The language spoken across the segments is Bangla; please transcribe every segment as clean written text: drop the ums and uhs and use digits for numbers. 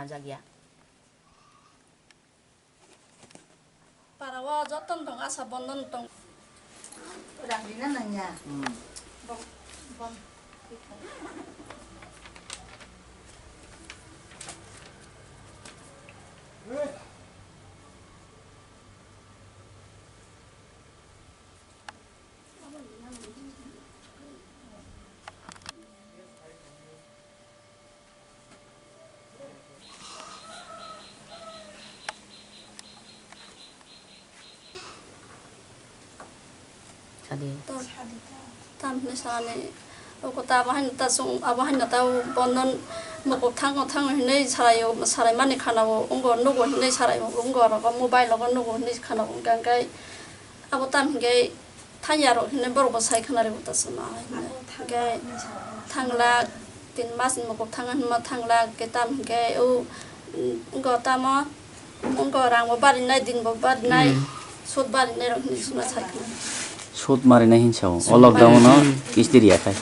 Jagya. Para wa joton tong asa bandhan tong. Udah dina nanya. Bong bong. Tam nisane kota bahan ta sung abahan ta bandhan moko thang hinai sarayo salaimani khlai ungo nogo hinai sarayo ungo ro mobile lo nogo hinai khana gangkai abo tam hingai thanyaro hinai boro sai khnare buta suna hingai thangla 3 mas moko thangan ma thangla ke tam hingai ungo tamo ungo rang bari nai din bari nai sot bari nai ro hinai suna sai Sud marina hinsau, lockdown no kisti riya khai.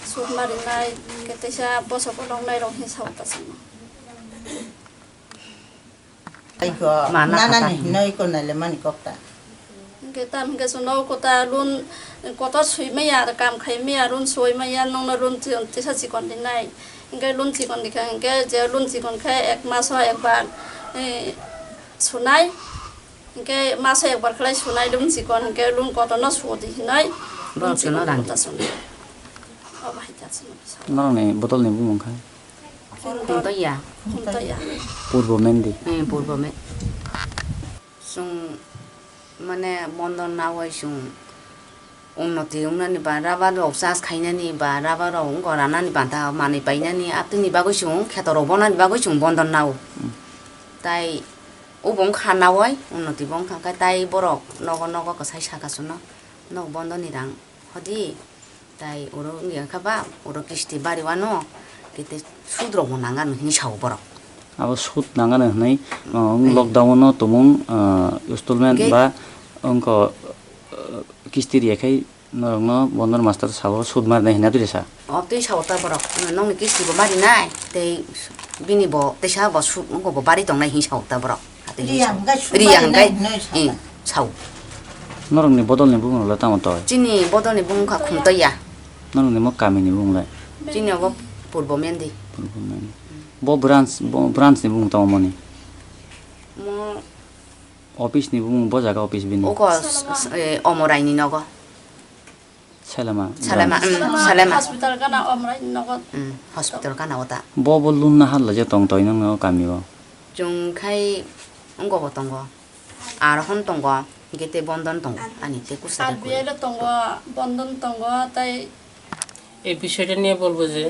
Sud marina ketesa bosa bolong nai rong hinsau tasama. Aiko mana ni noi ko na lemani kokta. Ketam ke sono kota lun kota sui maya kam khai maya lun sui maya nong na lun tisa sikon dinai. Ingai lun sikon dikha ingai je lun sikon khai ek maso ek bar sunai ke masa ekbar khlai sunai dum sikon ke lun kota no sudi hinai Bang sino dang ta sunai aba hita sunai Nang ne botol ne bumong khai. Punto ya. Purbo Mendi. Purbo me. Sung mane Bandhan nawai sung unnoti unani ba raba ro sas khaina ni ba raba ro ngorana ni banta mani paina ni apni bagwi sung khetoro bonani bagwi sung Bandhan naw. Tai ubong khanawai unnoti bong khangkai tai borok nogo ko sai sakasuno no Bandhan ni rang hodi tai uro ngi khaba uro kisti bari wano kite sudro monangan ni sau borok Abo sud nangan nei lockdown no tumung installment ba onko kisti riya khai no Bandhan master sawo sud mar nei na duresa. Opti sau ta borok nong ni kisti bo bari nai te bini bo te sa bo sud ngo bo bari tong nai hi sau ta borok riya ngai sau Norong ni botol ne bumong la tamo toy. Chini botol ni bung kha khumta ya Norong ni mo kami ni bumong lai. chini bo purbo Mendi Purbo Mendi. Bo branch ni bumong tamo moni. mo Office ni bumong bo jaga office bin. oko omorai ni nogo Salema. salema hospital kana omrai nogot hospital kana ota Bo lun na hal la je tong toy nang no kami bo. jung khai ngo bo tongo AROHON tongo gete Bandhan tongo ani te kusa biela tongo bandhan tongo tai এই বিষয়টা নিয়ে বলবো যে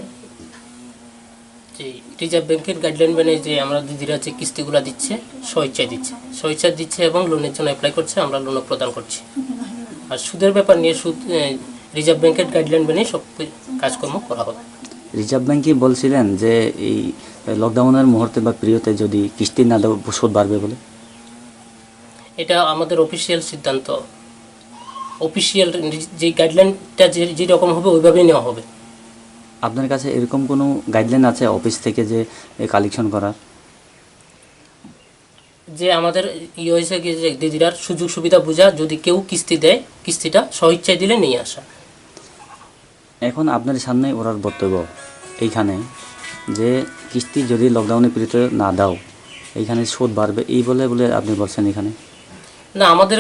রিজার্ভ ব্যাংকের গাইডলাইন মেনে যে আমরা দিদিরা যে কিস্তিগুলো দিচ্ছে স্বেচ্ছায় দিচ্ছে এবং লোনের জন্য অ্যাপ্লাই করছে আমরা লোনও প্রদান করছি আর সুদের ব্যাপার নিয়ে সুদ রিজার্ভ ব্যাংকের গাইডলাইন মেনে সব কাজকর্ম করা হবে রিজার্ভ ব্যাংকে বলছিলেন যে এই লকডাউনের মুহূর্তে বা পিরিয়ডে যদি কিস্তি না দেব সুদ বাড়বে বলে এটা আমাদের অফিসিয়াল সিদ্ধান্ত অফিসিয়াল যে গাইডলাইনটা যে রকম হবে ওইভাবেই নেওয়া হবে আপনার কাছে এরকম কোনো গাইডলাইন আছে অফিস থেকে যে কালেকশন করার যে আমাদের হয়েছে কি যে দিদিরার সুযোগ সুবিধা বোঝা যদি কেউ কিস্তি দেয় কিস্তিটা স্বেচ্ছায় দিলে নিয়ে আসা এখন আপনার সামনে ওরার বক্তব্য এইখানে যে কিস্তি যদি লকডাউনের পিরিয়ডে না দাও এইখানে সুদ বাড়বে এই বলে আপনি বলছেন এখানে না আমাদের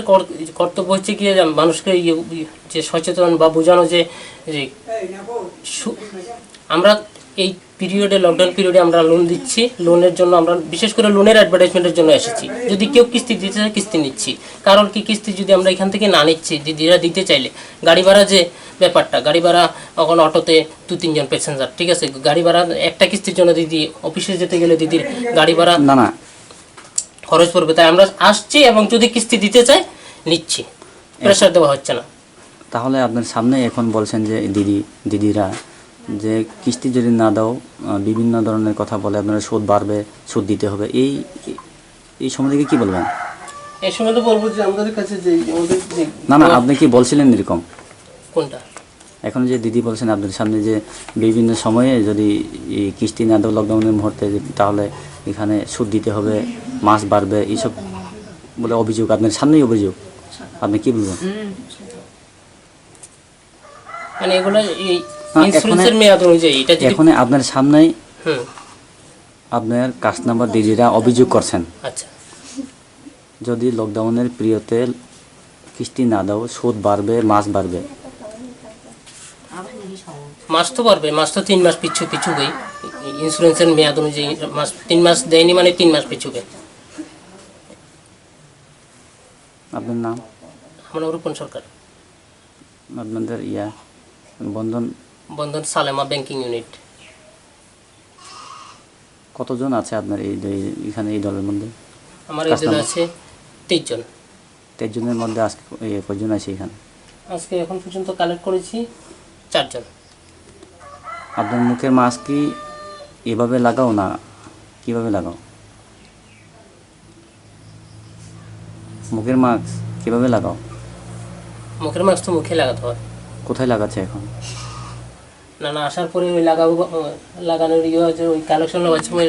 কর্তব্য হচ্ছে কি মানুষকে যে সচেতন বা বোঝানো যে আমরা এই পিরিয়ডে লকডাউন পিরিয়ডে আমরা লোন দিচ্ছি লোনের জন্য আমরা বিশেষ করে লোনের অ্যাডভার্টাইজমেন্টের জন্য এসেছি যদি কেউ কিস্তি দিতে চায় কিস্তি নিচ্ছি কারণ কি কিস্তি যদি আমরা এখান থেকে না নিচ্ছি দিদিরা দিতে চাইলে গাড়ি ভাড়া যে ব্যাপারটা গাড়ি ভাড়া এখন অটোতে 2-3 জন প্যাসেঞ্জার ঠিক আছে গাড়ি ভাড়া একটা কিস্তির জন্য দিদি অফিসে যেতে গেলে দিদির গাড়ি ভাড়া না খরচ পড়বে তাই আমরা আসছি এবং যদি কিস্তি দিতে চাই নিচ্ছি প্রেসার দেওয়া হচ্ছে না তাহলে আপনার সামনে এখন বলছেন যে দিদিরা যে কিস্তি যদি না দাও বিভিন্ন ধরনের কথা বলে আপনারা সুদ বাড়বে সুদ দিতে হবে এই সময় থেকে কি বলবেন এই সময় তো বলবো যে আমাদের কাছে যে না আপনি কি বলছিলেন এরকম কোনটা এখন যে দিদি বলছেন আপনাদের সামনে যে বিভিন্ন সময়ে যদি এই কিস্তি না দেওয়া লকডাউনের মুহূর্তে তাহলে এখানে সুদ দিতে হবে, মাছ বাড়বে, এইসব বলে অভিযোগ, আপনার সামনেই অভিযোগ, আপনি কি বলবেন? মানে এগুলো এই ইন্স্যুরেন্সের মেয়াদ অনুযায়ী এটা যদি এখন আপনার সামনেই হুম আপনার কাস্টমার দিদিরা অভিযোগ করছেন আচ্ছা যদি লকডাউনের পিরিয়ডে কিস্তি না দাও সুদ বাড়বে, মাছ বাড়বে। মাস তো পারবে, মাস তো 3 মাস পিছু পিছুকেই ইন্স্যুরেন্সের মেয়াদ অনুযায়ী মাস 3 মাস দেয়নি মানে 3 মাস পিছুকে। আপনার নাম? আমার রূপন সরকার, আপনাদের বন্ধন বন্ধন সালেমা ব্যাংকিং ইউনিট। কতজন আছে আপনার এখানে এই দলের মধ্যে? আমার এই দলে আছে 23 জন। 23 জনের মধ্যে আজকে কয়জন আছে এখানে? আজকে এখন পর্যন্ত কালেক্ট করেছি 4 জন। আপনার মুখের মাস্ক কি এভাবে লাগাও না কিভাবে লাগাও? মুখের মাস্ক কিভাবে লাগাও? মুখের মাস্ক তো মুখে লাগাতে হয়। কোথায় লাগাচ্ছে এখন? না আসার পরে ওই লাগানোর ওই কালেকশন লাগার সময়